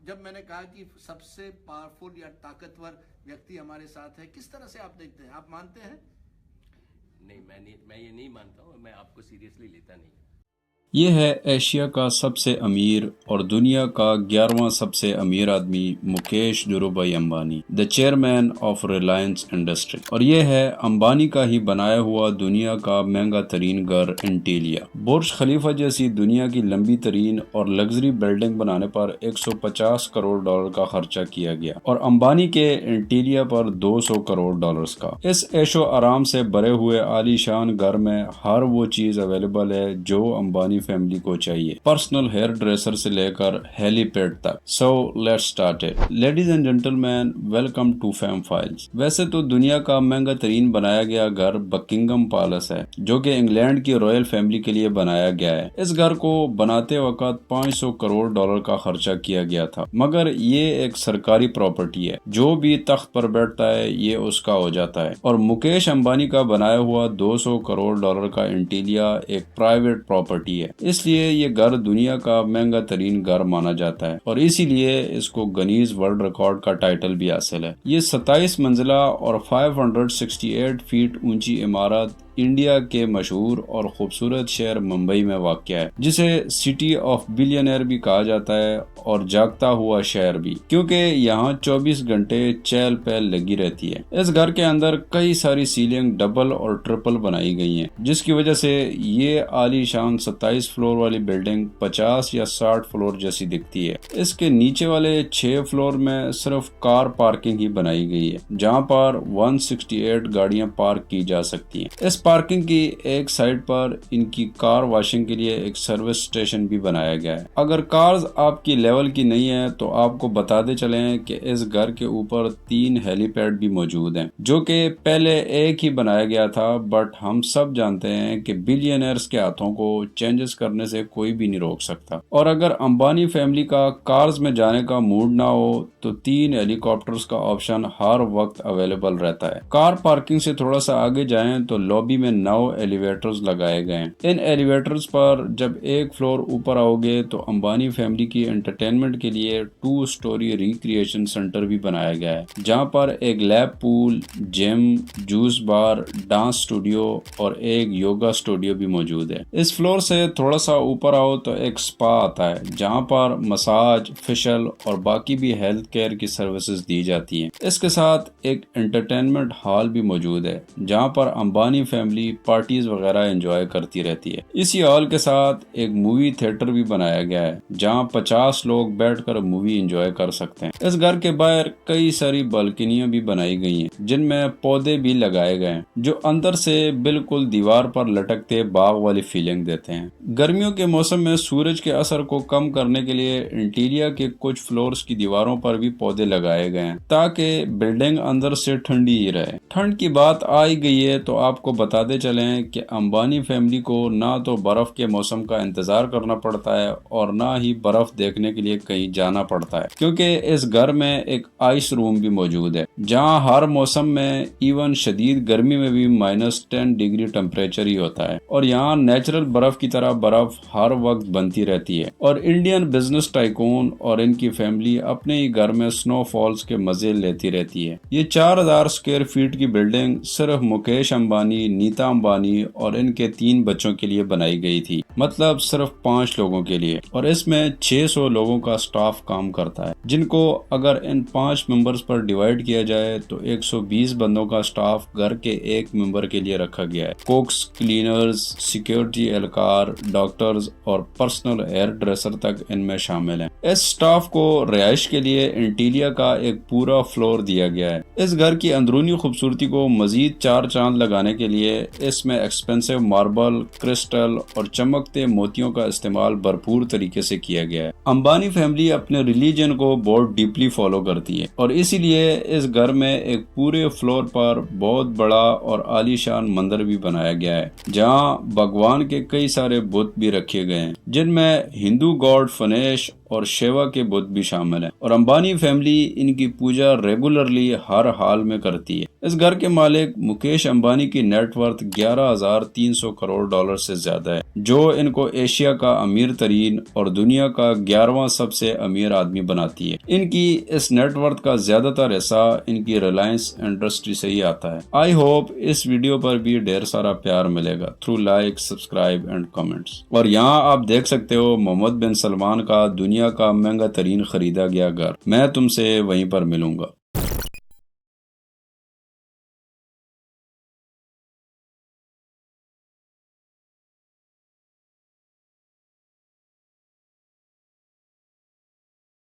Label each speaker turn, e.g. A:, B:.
A: جب میں نے کہا کہ سب سے پاورفل یا طاقتور ویکتی ہمارے ساتھ ہے، کس طرح سے آپ دیکھتے ہیں؟ آپ مانتے ہیں؟
B: نہیں، میں یہ نہیں مانتا ہوں، میں آپ کو سیریسلی لیتا نہیں۔
C: یہ ہے ایشیا کا سب سے امیر اور دنیا کا 11واں سب سے امیر آدمی مکیش دھرو بھائی امبانی، دا چیئرمین آف ریلائنس انڈسٹری، اور یہ ہے امبانی کا ہی بنایا ہوا دنیا کا مہنگا ترین گھر انٹیلیا۔ برج خلیفہ جیسی دنیا کی لمبی ترین اور لگژری بلڈنگ بنانے پر 150 کروڑ ڈالر کا خرچہ کیا گیا اور امبانی کے انٹیلیا پر 200 کروڑ ڈالرز کا۔ اس عیش و آرام سے بھرے ہوئے عالی شان گھر میں ہر وہ چیز اویلیبل ہے جو امبانی فیملی کو چاہیے، پرسنل ہیئر ڈریسر سے لے کر ہیلی پیڈ تک۔ So let's start it. Ladies and gentleman, welcome to Fame Files. ویسے تو دنیا کا مہنگا ترین بنایا گیا گھر بکنگم پیلس ہے، جو کہ انگلینڈ کی رائل فیملی کے لیے بنایا گیا ہے۔ اس گھر کو بناتے وقت 500 کروڑ ڈالر کا خرچہ کیا گیا تھا، مگر یہ ایک سرکاری پراپرٹی ہے، جو بھی تخت پر بیٹھتا ہے یہ اس کا ہو جاتا ہے، اور مکیش امبانی کا بنایا ہوا 200 کروڑ ڈالر کا انٹیلیا ایک پرائیویٹ پراپرٹی ہے۔ اس لیے یہ گھر دنیا کا مہنگا ترین گھر مانا جاتا ہے، اور اسی لیے اس کو گنیز ورلڈ ریکارڈ کا ٹائٹل بھی حاصل ہے۔ یہ 27 منزلہ اور 568 فیٹ اونچی عمارت انڈیا کے مشہور اور خوبصورت شہر ممبئی میں واقع ہے، جسے سٹی آف بلینئر بھی کہا جاتا ہے اور جاگتا ہوا شہر بھی، کیونکہ یہاں 24 گھنٹے چہل پہل لگی رہتی ہے۔ اس گھر کے اندر کئی ساری سیلنگ ڈبل اور ٹرپل بنائی گئی ہیں، جس کی وجہ سے یہ عالی شان 27 فلور والی بلڈنگ 50 یا 60 فلور جیسی دکھتی ہے۔ اس کے نیچے والے 6 فلور میں صرف کار پارکنگ ہی بنائی گئی ہے، جہاں پر 168 گاڑیاں پارک کی جا سکتی ہیں۔ اس پارکنگ کی ایک سائڈ پر ان کی کار واشنگ کے لیے ایک سروس اسٹیشن بھی بنایا گیا ہے۔ اگر کارز آپ کی لیول کی نہیں ہے تو آپ کو بتاتے چلیں کہ اس گھر کے اوپر 3 ہیلی پیڈ بھی موجود ہیں، جو کہ پہلے ایک ہی بنایا گیا تھا، بٹ ہم سب جانتے ہیں کہ بلینئرز کے ہاتھوں کو چینجز کرنے سے کوئی بھی نہیں روک سکتا، اور اگر امبانی فیملی کا کارز میں جانے کا موڈ نہ ہو تو 3 ہیلی کاپٹرز کا آپشن ہر وقت اویلیبل رہتا ہے۔ کار پارکنگ سے تھوڑا سا آگے جائیں تو لابی میں 9 ایلیویٹرز لگائے گئے ہیں۔ ان ایلیویٹرز پر جب ایک فلور اوپر آؤ گے تو امبانی فیملی کی انٹرٹینمنٹ کے لیے 2 اسٹوری ریکریشن سینٹر بھی بنایا گیا ہے، جہاں پر ایک لیب پول، جم، جوس بار، ڈانس اسٹوڈیو اور ایک یوگا اسٹوڈیو بھی موجود ہے۔ اس فلور سے تھوڑا سا اوپر آؤ تو ایک سپا آتا ہے، جہاں پر مساج، فیشل اور باقی بھی ہیلتھ کیئر کی سروسز دی جاتی ہیں۔ اس کے ساتھ ایک انٹرٹینمنٹ ہال بھی موجود ہے، جہاں پر امبانی فیملی پارٹیز وغیرہ انجوائے کرتی رہتی ہے۔ اسی ہال کے ساتھ ایک مووی تھیٹر بھی بنایا گیا ہے، جہاں 50 لوگ بیٹھ کر مووی انجوائے کر سکتے ہیں۔ اس گھر کے باہر کئی ساری بالکنیاں بھی بنائی گئی ہیں، جن میں پودے بھی لگائے گئے ہیں، جو اندر سے بالکل دیوار پر لٹکتے باغ والی فیلنگ دیتے ہیں۔ گرمیوں کے موسم میں سورج کے اثر کو کم کرنے کے لیے انٹیریا کے کچھ فلورز کی دیواروں پر بھی پودے لگائے گئے ہیں، تاکہ بلڈنگ اندر سے ٹھنڈی ہی رہے۔ ٹھنڈ کی بات آئی گئی ہے تو آپ کو بتاتے چلیں کہ امبانی فیملی کو نہ تو برف کے موسم کا انتظار کرنا پڑتا ہے اور نہ ہی برف دیکھنے کے لیے کہیں جانا پڑتا ہے، کیونکہ اس گھر میں ایک آئس روم بھی موجود ہے، جہاں ہر موسم میں ایون شدید گرمی میں بھی -10 ڈگری ٹمپریچر ہی ہوتا ہے، اور یہاں نیچرل برف کی طرح برف ہر وقت بنتی رہتی ہے۔ اور انڈین بزنس ٹائکون اور ان کی فیملی اپنے ہی گھر میں سنو فالز کے مزے لیتی رہتی ہے۔ یہ 4000 اسکوائر فیٹ کی بلڈنگ صرف مکیش امبانی، نیتا امبانی اور ان کے 3 بچوں کے لیے بنائی گئی تھی، مطلب صرف 5 لوگوں کے لیے، اور اس میں 600 لوگوں کا سٹاف کام کرتا ہے، جن کو اگر ان 5 ممبرز پر ڈیوائیڈ کیا جائے تو 120 بندوں کا سٹاف گھر کے ایک ممبر کے لیے رکھا گیا ہے۔ کوکس، کلینرز، سیکیورٹی اہلکار، ڈاکٹرز اور پرسنل ہیئر ڈریسر تک ان میں شامل ہیں۔ اس سٹاف کو رہائش کے لیے انٹیلیا کا ایک پورا فلور دیا گیا ہے۔ اس گھر کی اندرونی خوبصورتی کو مزید 4 چاند لگانے کے لیے اس میں ایکسپینسو ماربل، کرسٹل اور چمکتے موتیوں کا استعمال بھرپور طریقے سے کیا گیا ہے۔ امبانی فیملی اپنے ریلیجن کو بہت ڈیپلی فالو کرتی ہے، اور اسی لیے اس گھر میں ایک پورے فلور پر بہت بڑا اور عالی شان مندر بھی بنایا گیا ہے، جہاں بھگوان کے کئی سارے بت بھی رکھے گئے ہیں، جن میں ہندو گاڈ فنیش اور شیوا کے بت بھی شامل ہیں، اور امبانی فیملی ان کی پوجا ریگولرلی ہر حال میں کرتی ہے۔ اس گھر کے مالک مکیش امبانی کی نیٹ ورتھ 11,300 کروڑ ڈالر سے زیادہ ہے، جو ان کو ایشیا کا امیر ترین اور دنیا کا 11واں سب سے امیر آدمی بناتی ہے۔ ان کی اس نیٹ ورتھ کا زیادہ تر حصہ ان کی ریلائنس انڈسٹری سے ہی آتا ہے۔ آئی ہوپ اس ویڈیو پر بھی ڈھیر سارا پیار ملے گا through like, subscribe and comments. اور یہاں آپ دیکھ سکتے ہو محمد بن سلمان کا دنیا کا مہنگا ترین خریدا گیا گھر۔ میں تم سے وہیں پر ملوں گا۔